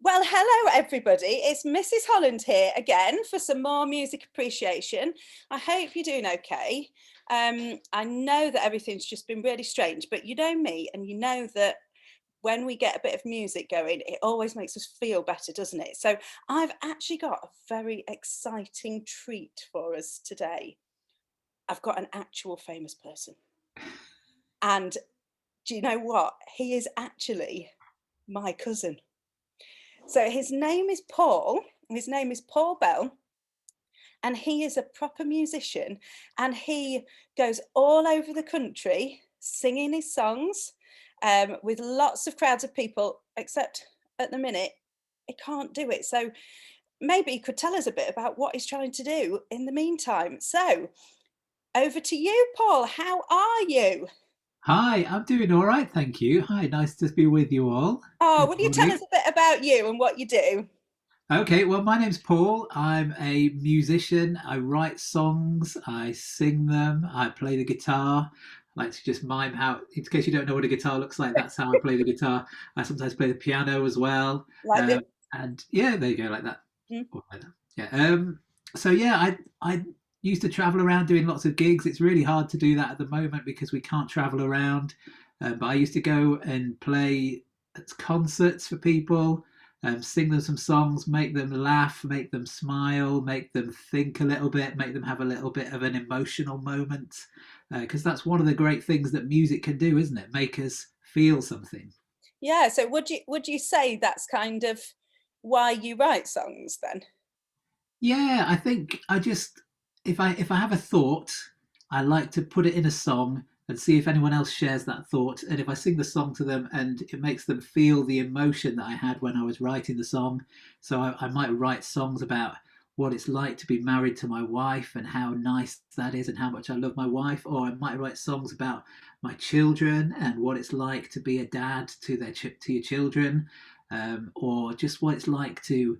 Well, hello everybody. It's Mrs. Holland here again for some more music appreciation. I hope you're doing okay. I know that everything's just been really strange, but you know me, and you know that when we get a bit of music going, it always makes us feel better, doesn't it? So I've actually got a very exciting treat for us today. I've got an actual famous person. And do you know what? He is actually my cousin. So his name is Paul. His name is Paul Bell, and he is a proper musician. And he goes all over the country singing his songs with lots of crowds of people. Except at the minute, he can't do it. So maybe he could tell us a bit about what he's trying to do in the meantime. So over to you, Paul. How are you? Hi, I'm doing all right, thank you. Hi, nice to be with you all. Oh, Good will you tell us morning. a bit about you and what you do? Okay, well, my name's Paul. I'm a musician. I write songs, I sing them, I play the guitar. I like to just mime how, in case you don't know what a guitar looks like, that's how I play the guitar. I sometimes play the piano as well. Like this? And yeah, there you go, like that. Mm. Or like that. Yeah. So yeah, I used to travel around doing lots of gigs. It's really hard to do that at the moment because we can't travel around. But I used to go and play at concerts for people, sing them some songs, make them laugh, make them smile, make them think a little bit, make them have a little bit of an emotional moment. Because that's one of the great things that music can do, isn't it? Make us feel something. Yeah, so would you say that's kind of why you write songs then? Yeah, I think I just if I have a thought, I like to put it in a song and see if anyone else shares that thought. And if I sing the song to them and it makes them feel the emotion that I had when I was writing the song, so I might write songs about what it's like to be married to my wife and how nice that is and how much I love my wife, or I might write songs about my children and what it's like to be a dad to to your children, or just what it's like to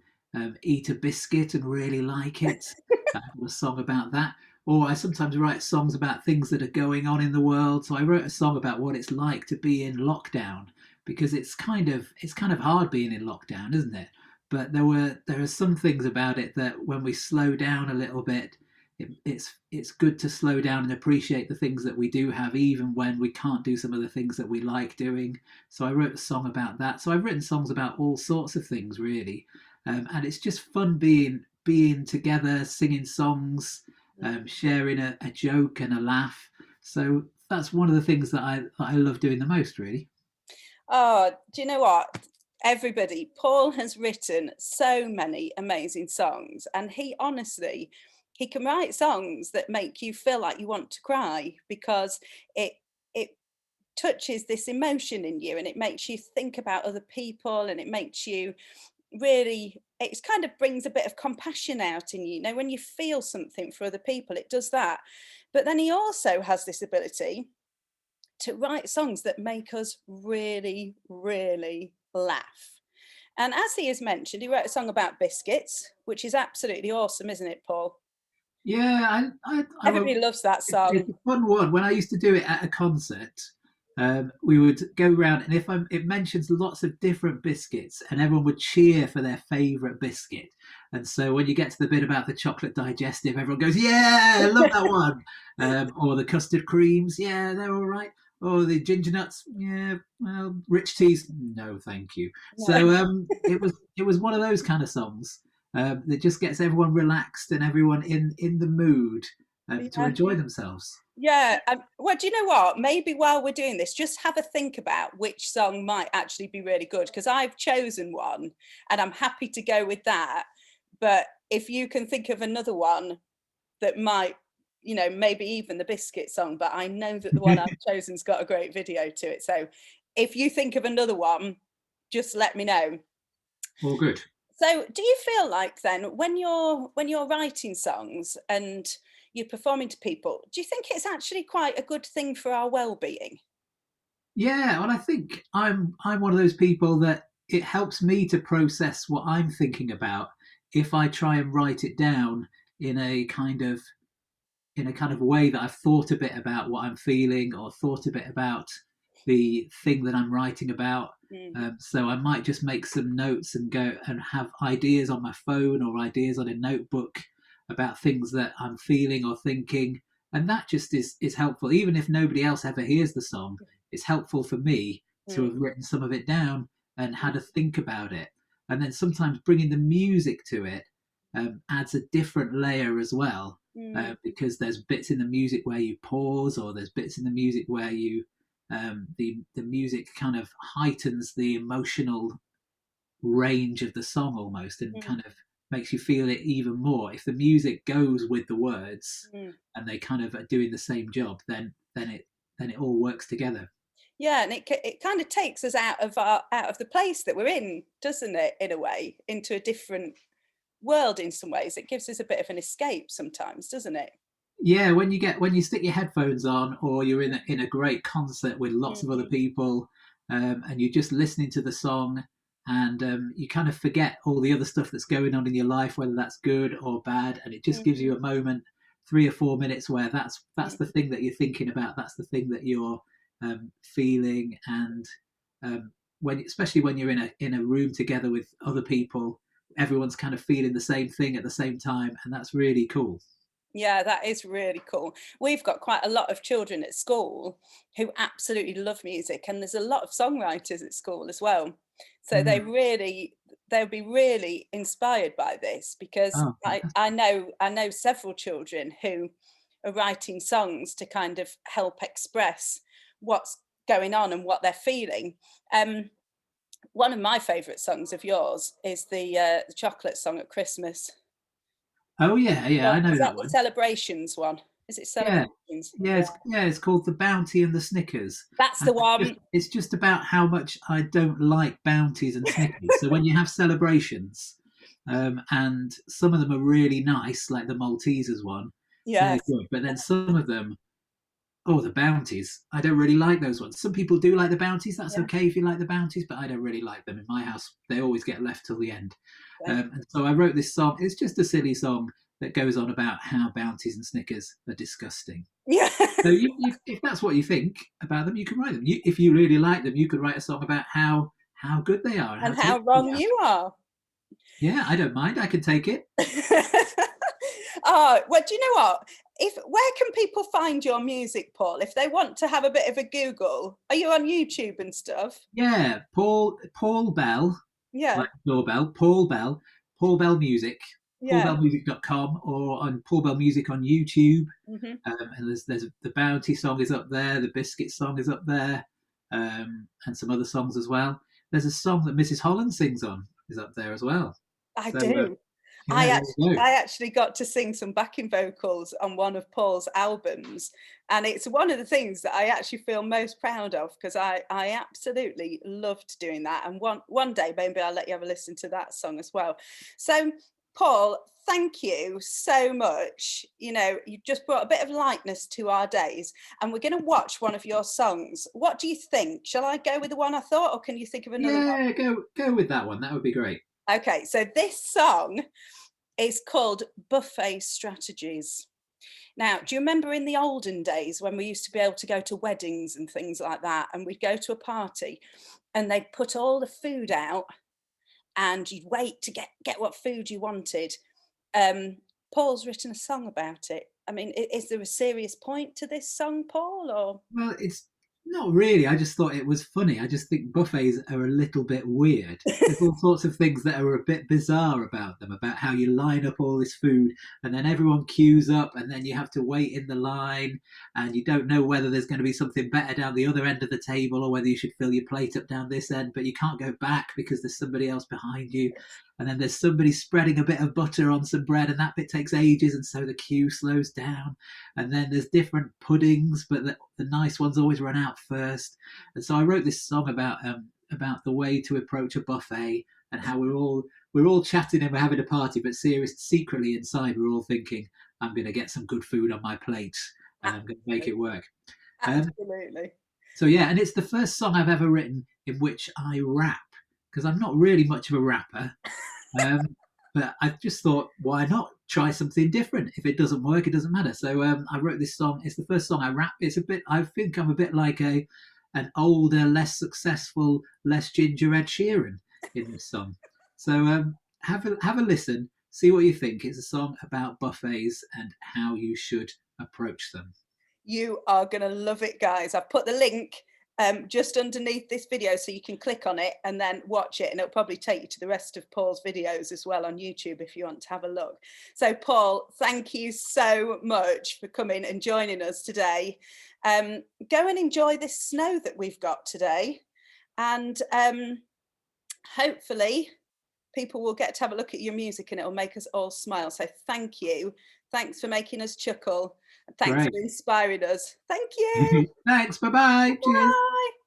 eat a biscuit and really like it. I have a song about that. Or I sometimes write songs about things that are going on in the world. So I wrote a song about what it's like to be in lockdown because it's kind of hard being in lockdown, isn't it? But there are some things about it that when we slow down a little bit, it's good to slow down and appreciate the things that we do have, even when we can't do some of the things that we like doing. So I wrote a song about that. So I've written songs about all sorts of things, really, and it's just fun being together, singing songs, sharing a joke and a laugh. So that's one of the things that I love doing the most, really. Oh, do you know what? Everybody, Paul has written so many amazing songs, and he can write songs that make you feel like you want to cry because it touches this emotion in you and it makes you think about other people and it makes you really it's kind of brings a bit of compassion out in you. You know, when you feel something for other people, it does that. But then he also has this ability to write songs that make us really, really laugh. And as he has mentioned, he wrote a song about biscuits, which is absolutely awesome, isn't it, Paul? Yeah, Everybody loves that it's song. a fun one. When I used to do it at a concert, we would go around, and if it mentions lots of different biscuits, and everyone would cheer for their favourite biscuit. And so when you get to the bit about the chocolate digestive, everyone goes, "Yeah, I love that one." Or the custard creams, yeah, they're all right. Or the ginger nuts, yeah, well, rich teas, no, thank you. No. So it was one of those kind of songs that just gets everyone relaxed and everyone in the mood to Yeah. enjoy themselves. Yeah. Well, do you know what? Maybe while we're doing this, just have a think about which song might actually be really good because I've chosen one and I'm happy to go with that. But if you can think of another one that might, maybe even the Biscuit song, but I know that the one I've chosen's got a great video to it. So if you think of another one, just let me know. All good. So do you feel like then when you're writing songs and you're performing to people, do you think it's actually quite a good thing for our well-being? Yeah, well, I think I'm one of those people that it helps me to process what I'm thinking about if I try and write it down in a kind of way that I've thought a bit about what I'm feeling or thought a bit about the thing that I'm writing about. Mm, So I might just make some notes and go and have ideas on my phone or ideas on a notebook about things that I'm feeling or thinking. And that just is helpful. Even if nobody else ever hears the song, it's helpful for me to mm, have written some of it down and had to think about it. And then sometimes bringing the music to it adds a different layer as well, mm, because there's bits in the music where you pause, or there's bits in the music where you the music kind of heightens the emotional range of the song almost, and mm, kind of makes you feel it even more. If the music goes with the words mm. and they kind of are doing the same job, then it all works together. Yeah, and it kind of takes us out of the place that we're in, doesn't it? In a way, into a different world. In some ways, it gives us a bit of an escape sometimes, doesn't it? Yeah, when you stick your headphones on, or you're in a great concert with lots of other Mm, people, and you're just listening to the song, and you kind of forget all the other stuff that's going on in your life, whether that's good or bad, and it just gives mm, you a moment, 3 or 4 minutes, where that's the mm. thing that you're thinking about, that's the thing that you're feeling, and especially when you're in a room together with other people, everyone's kind of feeling the same thing at the same time, and that's really cool. Yeah, that is really cool. We've got quite a lot of children at school who absolutely love music, and there's a lot of songwriters at school as well. So Mm. they'll be really inspired by this, because Oh, I know several children who are writing songs to kind of help express what's going on and what they're feeling. Um, One of my favourite songs of yours is the chocolate song at Christmas. oh yeah, yeah, Well, I know is that that the one. celebrations one? Is it Yeah, celebrations? yeah, Yeah. it's called the Bounty and the Snickers, That's and the one. it's just about how much I don't like bounties and Snickers. So when you have celebrations, and some of them are really nice, like the Maltesers one, they're Yes. good. But then some of them, oh, the bounties, I don't really like those ones. Some people do like the bounties. That's Yeah. okay if you like the bounties, but I don't really like them. In my house, they always get left till the end. Okay. And so I wrote this song. It's just a silly song that goes on about how bounties and Snickers are disgusting. Yeah. So if that's what you think about them, you can write them. If you really like them, you could write a song about how good they are and how And how tasty they wrong are. you are. Yeah, I don't mind. I can take it. Oh, well, do you know what? If Where can people find your music, Paul? If they want to have a bit of a Google, are you on YouTube and stuff? Yeah, Paul Bell, Yeah, like doorbell, Paul Bell Music, yeah. paulbellmusic.com, or on Paul Bell Music on YouTube. Hmm. And there's the Bounty song is up there, the Biscuit song is up there, and some other songs as well. There's a song that Mrs. Holland sings on is up there as well. I So do. yeah, there you go. I actually got to sing some backing vocals on one of Paul's albums, and it's one of the things that I actually feel most proud of, because I absolutely loved doing that. And one day maybe I'll let you have a listen to that song as well. So, Paul, thank you so much. You know, you just brought a bit of lightness to our days, and we're going to watch one of your songs. What do you think? Shall I go with the one I thought, or can you think of another one? Yeah, go with that one. That would be great. Okay, so this song is called Buffet Strategies. Now, do you remember in the olden days when we used to be able to go to weddings and things like that, and we'd go to a party and they'd put all the food out and you'd wait to get what food you wanted? Um, Paul's written a song about it. I mean, is there a serious point to this song, Paul? Or Well, it's not really. I just thought it was funny. I just think buffets are a little bit weird. There's all sorts of things that are a bit bizarre about them, about how you line up all this food and then everyone queues up and then you have to wait in the line and you don't know whether there's going to be something better down the other end of the table or whether you should fill your plate up down this end, but you can't go back because there's somebody else behind you. And then there's somebody spreading a bit of butter on some bread and that bit takes ages and so the queue slows down. And then there's different puddings, but the nice ones always run out first. And so I wrote this song about the way to approach a buffet and how we're all chatting and we're having a party, but secretly inside we're all thinking, I'm going to get some good food on my plate and I'm going to make it work. Um, absolutely. so yeah, and it's the first song I've ever written in which I rap because I'm not really much of a rapper. Um, but I just thought, why not try something different? If it doesn't work, it doesn't matter. So I wrote this song. It's the first song I rap. It's a bit. I think I'm a bit like an older, less successful, less ginger Ed Sheeran in this song. So have a listen, see what you think. It's a song about buffets and how you should approach them. You are going to love it, guys. I've put the link just underneath this video so you can click on it and then watch it, and it'll probably take you to the rest of Paul's videos as well on YouTube if you want to have a look. So Paul, thank you so much for coming and joining us today. Go and enjoy this snow that we've got today, and hopefully people will get to have a look at your music and it'll make us all smile. So thank you. Thanks for making us chuckle. Thanks Great. for inspiring us. Thank you. Thanks. Bye-bye. Cheers. Bye.